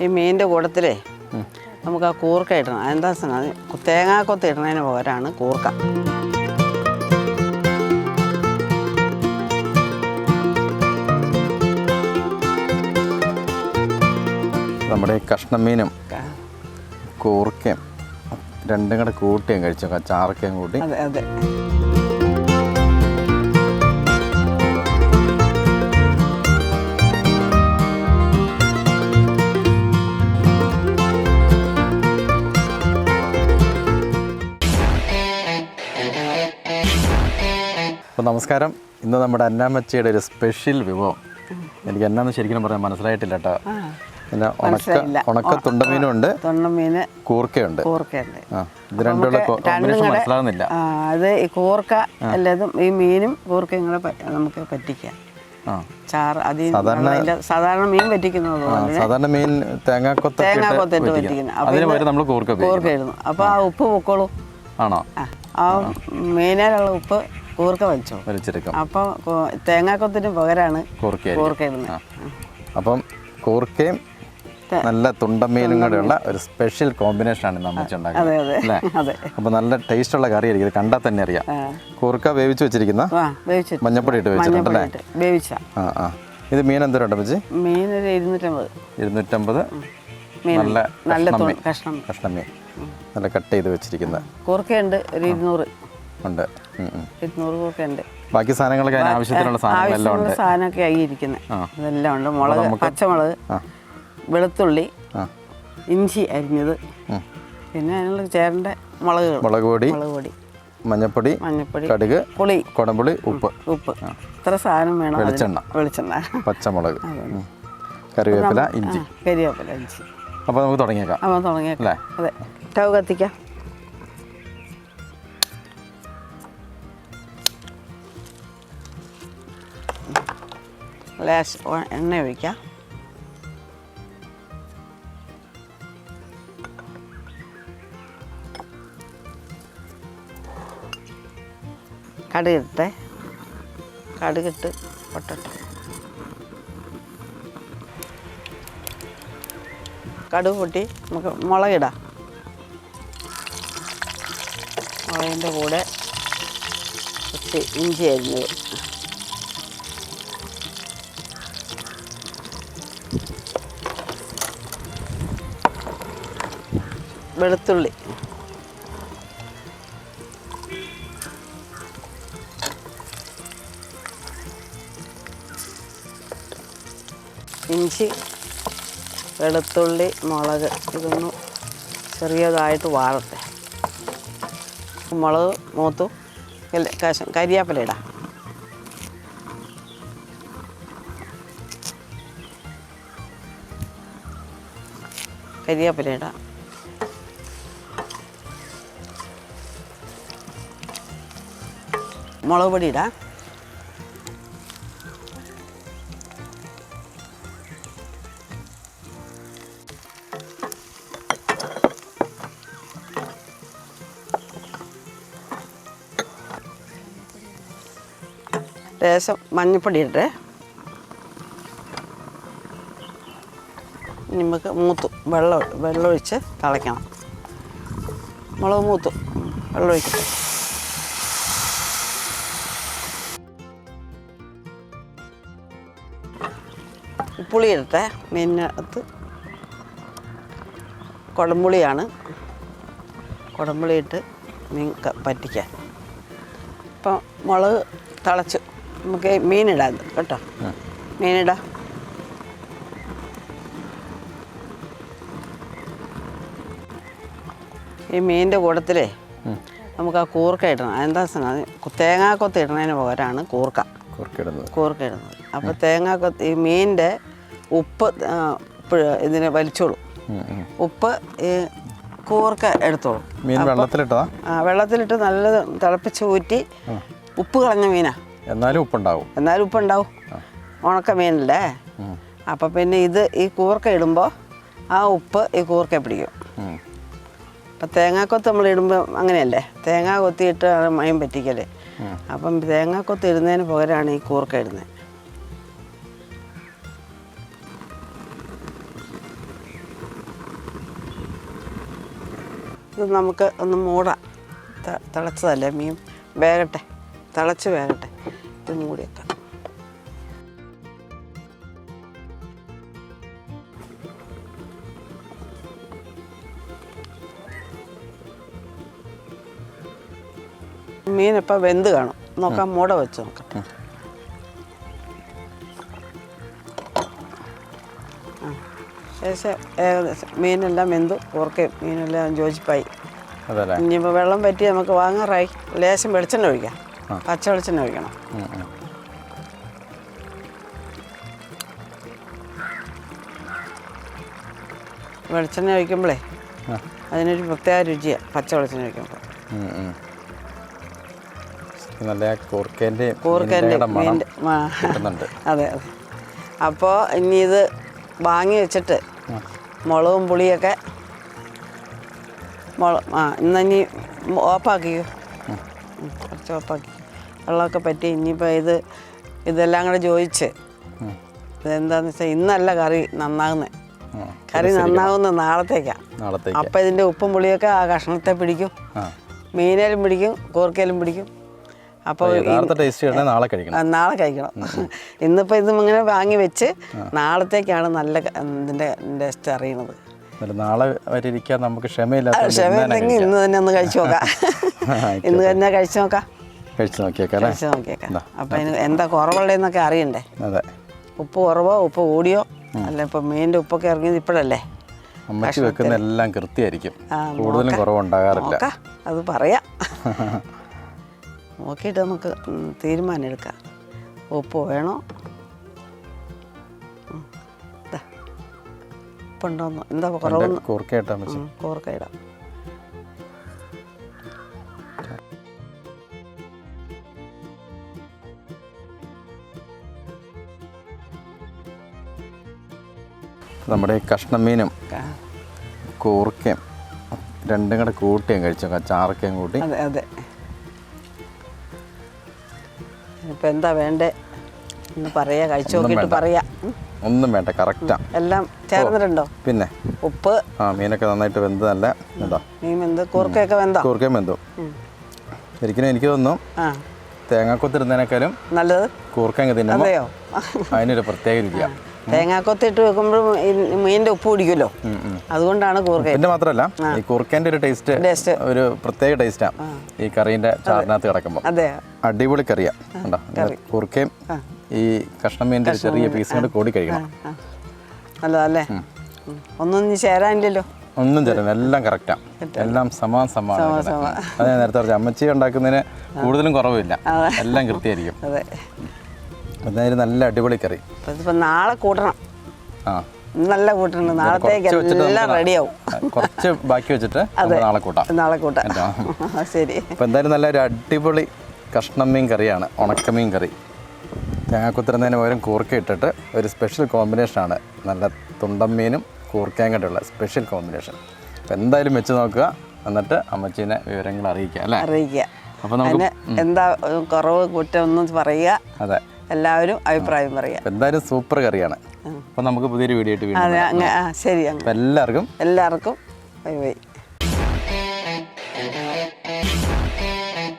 ഈ മീനിൻ്റെ കൂട്ടത്തിലേ നമുക്ക് ആ കൂർക്ക ഇടണം. എന്താ തേങ്ങാക്കൊത്ത് ഇടുന്നതിന് പകരമാണ് കൂർക്ക. നമ്മുടെ ഈ കഷ്ണമീനും കൂർക്കയും രണ്ടും കൂടെ കൂട്ടിയും കഴിച്ചു, ചാറക്കയും കൂട്ടി. അതെ അതെ. അപ്പോൾ നമസ്കാരം. ഇന്ന് നമ്മുടെ അന്നാമ്മച്ചിയുടെ ഒരു സ്പെഷ്യൽ വിഭവം. എനിക്ക് എന്നാന്ന് ശരിക്കും പറയാൻ മനസ്സിലായിട്ടില്ല കേട്ടോ. പിന്നെ ഉണക്ക തുണ്ടമീനും ഉണ്ട്, കൂർക്കയുണ്ട്. ഇത് രണ്ടുള്ള കോമ്പിനേഷൻ മനസ്സിലാകുന്നില്ല. അത് ഈ കൂർക്ക അല്ലതും ഈ മീനും കൂർക്കയും കൂടെ നമുക്ക് പറ്റിക്കാം. സാധാരണ മീൻ പറ്റിക്കുന്നത് സാധാരണ മീൻ തേങ്ങാക്കൊത്തിട്ട് പറ്റിക്കുന്നത് നമ്മൾ കൂർക്ക ഇടുന്നു. അപ്പോൾ ആ ഉപ്പ് പൊക്കോളൂ. ആണോ? ആ മീനിലുള്ള ഉപ്പ് കൂർക്ക വലിച്ചെടുക്കും. അപ്പം തേങ്ങാക്കൊത്തിന് പകരമാണ് കൂർക്ക ഇടുന്നത്. അപ്പം കൂർക്കയും നല്ല തുണ്ടമീനും കൂടെയുള്ള ഒരു സ്പെഷ്യൽ കോമ്പിനേഷനാണ് നമ്മൾ ഉണ്ടാക്കുന്നത് അല്ലേ? അപ്പോൾ നല്ല ടേസ്റ്റുള്ള കറി ആയിരിക്കും. ഇത് കണ്ടാൽ തന്നെ അറിയാം. കൂർക്ക വേവിച്ച് വെച്ചിരിക്കുന്ന മഞ്ഞപ്പൊടി ഇട്ട് വെച്ചിട്ടുണ്ടല്ലേ? ഇത് മീൻ എന്തോരം വെച്ച്? മീൻ 250. നല്ല കഷ്ണമീൻ നല്ല കട്ട് ചെയ്ത് വെച്ചിരിക്കുന്നത്. കൂർക്കയുണ്ട് 200 ഉണ്ട്. 200 കൂർക്കയുണ്ട്. ബാക്കി സാധനങ്ങളൊക്കെ ആവശ്യത്തിനുള്ള സാധനമൊക്കെ ആയിരിക്കുന്നത് ഇതെല്ലാം ഉണ്ട്. മുളക്, പച്ചമുളക്, വെളുത്തുള്ളി, ഇഞ്ചി അരിഞ്ഞത്, പിന്നെ അതിനുള്ള ചേരേണ്ട മുളക് പൊടി, മഞ്ഞപ്പൊടി, കടുക്, പുളി, കുടംപുളി, ഉപ്പ് ഇത്ര സാധനം വേണം. വെളിച്ചെണ്ണ, പച്ചമുളക്, കറിവേപ്പില, ഇഞ്ചി. അപ്പോൾ നമുക്ക് തുടങ്ങിയേക്കാം. അല്ലേ? അതെ. സ്റ്റൗ കത്തിക്കാം. എണ്ണ ഒഴിക്കാം. കടുകിട്ടെ. കടുകിട്ട് പൊട്ടട്ടെ. കടുക് പൊട്ടി നമുക്ക് മുളകിടാം. മുളകിൻ്റെ കൂടെ കുറച്ച് ഇഞ്ചി അരിഞ്ഞത്, വെളുത്തുള്ളി, ഇഞ്ചി, വെളുത്തുള്ളി, മുളക് ഇതൊന്ന് ചെറിയതായിട്ട് വാഴട്ടെ. മുളക് മൂത്തു കരിയാപ്പില ഇടാം. കരിയാപ്പില ഇടാം. മുളക് പൊടി ഇടാം. ലേശം മഞ്ഞൾപ്പൊടി ഇട്ടേ. നമുക്ക് മൂത്തു വെള്ളമൊഴിച്ച് തിളയ്ക്കണം. മുളക് മൂത്തു, വെള്ളമൊഴിക്കട്ടെ. പുളി ഇടട്ടെ. മീനിനകത്ത് കുടംപുളിയാണ്. കുടംപുളി ഇട്ട് മീൻ പറ്റിക്കാൻ. അപ്പം മുളക് തിളച്ചു. നമുക്ക് മീനിടാം കേട്ടോ. മീനിടാം. ഈ മീനിൻ്റെ കൂട്ടത്തിലേ നമുക്ക് ആ കൂർക്ക ഇടണം. എന്താ തേങ്ങാക്കൊത്ത് ഇടുന്നതിന് പകരമാണ് കൂർക്ക ഇടുന്നത്. അപ്പോൾ തേങ്ങാക്കൊത്ത് ഈ മീനിൻ്റെ ഉപ്പ് ഇതിനെ വലിച്ചോളും. ഉപ്പ് ഈ കൂർക്ക എടുത്തോളും. വെള്ളത്തിലിട്ട് നല്ല തിളപ്പിച്ച് ഊറ്റി ഉപ്പ് കളഞ്ഞ മീനാ. എന്നാലും ഉപ്പുണ്ടാവും. ഉണക്ക മീനല്ലേ? അപ്പം പിന്നെ ഈ കൂർക്ക ഇടുമ്പോൾ ആ ഉപ്പ് ഈ കൂർക്ക പിടിക്കും. അപ്പം തേങ്ങാക്കൊത്ത് നമ്മൾ ഇടുമ്പോൾ അങ്ങനെയല്ലേ? തേങ്ങ കൊത്തിയിട്ട് മയം പറ്റിക്കല്ലേ? അപ്പം തേങ്ങാക്കൊത്ത് ഇടുന്നതിന് പകരമാണ് ഈ കൂർക്ക ഇടുന്നത്. ഇത് നമുക്ക് ഒന്ന് മൂടാം. തിളച്ചതല്ലേ മീൻ, വേകട്ടെ, തിളച്ച് വേകട്ടെ. ഇത് മൂടിയേക്കാം. മീനിപ്പോൾ വെന്ത് കാണും. നോക്കാം, മൂട വെച്ച് നോക്കട്ടെ. ഏകദേശം മീനെല്ലാം വെന്തു, കൂർക്കയും മീനെല്ലാം യോജിപ്പായി. ഇനിയിപ്പോൾ വെള്ളം പറ്റി നമുക്ക് വാങ്ങാറായി. ലേശം വെളിച്ചെണ്ണ ഒഴിക്കാം, പച്ച വെളിച്ചെണ്ണ ഒഴിക്കണം. വെളിച്ചെണ്ണ ഒഴിക്കുമ്പോഴേ അതിനൊരു പ്രത്യേക രുചിയാണ് പച്ച വെളിച്ചെണ്ണ ഒഴിക്കുമ്പോൾ. നല്ല കൂർക്കേൻ്റെ മീൻ്റെ അതെ അതെ. അപ്പോൾ ഇനി ഇത് വാങ്ങി വെച്ചിട്ട് മുളകും പുളിയൊക്കെ ഇനി ഓഫാക്കിയോ, കുറച്ച് ഓഫാക്കി വെള്ളമൊക്കെ പറ്റി. ഇനിയിപ്പോൾ ഇതെല്ലാം കൂടെ ചോദിച്ച് ഇതെന്താണെന്ന് വെച്ചാൽ ഇന്നല്ല കറി നന്നാകുന്നത്. കറി നന്നാകുന്നത് നാളത്തേക്കാണ്. അപ്പം ഇതിൻ്റെ ഉപ്പും പുളിയൊക്കെ ആ കഷ്ണത്തെ പിടിക്കും, മീനേലും പിടിക്കും, കൂർക്കയിലും പിടിക്കും. അപ്പോൾ നാളെ കഴിക്കണം. ഇന്നിപ്പോൾ ഇതും ഇങ്ങനെ വാങ്ങി വെച്ച് നാളത്തേക്കാണ് നല്ല ഇതിൻ്റെ ടേസ്റ്റ് അറിയണത്. നാളെ വരെ ഇരിക്കാൻ നമുക്ക് ക്ഷമയില്ലെങ്കിൽ ഇന്ന് തന്നെ ഒന്ന് കഴിച്ചു നോക്കാം. ഇന്ന് തന്നെ കഴിച്ചു നോക്കാം. കഴിച്ചു നോക്കിയേക്കാം. അപ്പം അതിന് എന്താ കുറവുള്ളതെന്നൊക്കെ അറിയണ്ടേ. ഉപ്പ് കുറവോ ഉപ്പ് കൂടിയോ അല്ല. ഇപ്പം മീനിൻ്റെ ഉപ്പൊക്കെ ഇറങ്ങിയത് ഇപ്പോഴല്ലേ. അമ്മച്ചി വെക്കുന്ന എല്ലാം കൃത്യമായിരിക്കും, കൂടുതലും കുറവുണ്ടാകാറില്ല. അത് പറയാം. നോക്കിയിട്ട് നമുക്ക് തീരുമാനം എടുക്കാം. ഉപ്പ് വേണോ, ഉപ്പുണ്ടോന്നോ, എന്താ കുറവൊന്നും. കൂർക്കയിടാം. നമ്മുടെ കഷ്ണമീനും കൂർക്കയും രണ്ടും കൂടെ കൂട്ടിയും കഴിച്ചു, ചാറക്കയും കൂട്ടി. അതെ അതെ. ഇപ്പം എന്താ വേണ്ടേ എന്ന് പറയാ, കഴിച്ചു നോക്കിയിട്ട് പറയാം. ഒന്നും വേണ്ട, കറക്റ്റാ. എല്ലാം ചേർന്നിട്ടുണ്ടോ? പിന്നെ ഉപ്പ്, മീനൊക്കെ നന്നായിട്ട് വെന്ത് നല്ല എന്താ മീൻ വെന്ത് കൂർക്കയൊക്കെ വെന്തോ? കൂർക്കയും വെന്തു. ശരിക്കും എനിക്ക് തോന്നുന്നു തേങ്ങാക്കൊത്തിരുന്നതിനേക്കാളും നല്ലത് കൂർക്കങ്ങ് തിന്നുമ്പോൾ അതിനൊരു പ്രത്യേക രുചിയാണ്. തേങ്ങാക്കൊത്തിട്ട് വെക്കുമ്പോൾ മീനിന്റെ ഉപ്പ് പിടിക്കുമല്ലോ, അതുകൊണ്ടാണ് കൂർക്ക. പിന്നെ മാത്രമല്ല ഈ കൂർക്കേന്റെ ഒരു ടേസ്റ്റ് ഒരു പ്രത്യേക ടേസ്റ്റാണ് ഈ കറീന്റെ ചാറിനകത്ത് കിടക്കുമ്പോൾ. അതെ, അടിപൊളി കറിയാണ്. കൂർക്കയും ഈ കഷ്ണം മീനിന്റെ ചെറിയ പീസ് കൊണ്ട് കൂടി കഴിക്കണം. നല്ലതല്ലേ. ഒന്നും ചേരാനില്ലല്ലോ. ഒന്നും ചേരാൻ, എല്ലാം കറക്റ്റാണ്. എല്ലാം സമാനമാണ്. അത് ഞാൻ നേരത്തെ പറഞ്ഞ അമ്മച്ചി ഉണ്ടാക്കുന്നതിന് കൂടുതലും കുറവില്ല, എല്ലാം കൃത്യമായിരിക്കും. എന്തായാലും നല്ല അടിപൊളി കറി. നാളെ കൂട്ടണം. നല്ല കൂട്ടണം. നാളത്തേക്ക് എല്ലാം റെഡിയാവും. കുറച്ച് ബാക്കി വെച്ചിട്ട് നാളെ കൂട്ടാം. ശരി. അപ്പം എന്തായാലും നല്ലൊരു അടിപൊളി കഷ്ണം മീൻ കറിയാണ്, ഉണക്കമീൻ കറി. തേങ്ങാക്കുത്തിരുന്നതിന് പകരം കൂർക്ക ഇട്ടിട്ട് ഒരു സ്പെഷ്യൽ കോമ്പിനേഷനാണ്. നല്ല തുണ്ടൻ മീനും കൂർക്കയും കൂടെയുള്ള സ്പെഷ്യൽ കോമ്പിനേഷൻ. അപ്പം എന്തായാലും വെച്ച് നോക്കുക, എന്നിട്ട് അമ്മച്ചീനെ വിവരങ്ങൾ അറിയിക്കുക അല്ലേ? അറിയിക്കുക. അപ്പം നമുക്ക് എന്താ കുറവ് കുറ്റം ഒന്നും പറയുക. അതെ, എല്ലാവരും അഭിപ്രായം പറയാം. എന്തായാലും സൂപ്പർ കറിയാണ്. അപ്പം നമുക്ക് പുതിയൊരു വീഡിയോ ആയിട്ട് വീണ്ടും. ശരി. എല്ലാവർക്കും ബൈ ബൈ.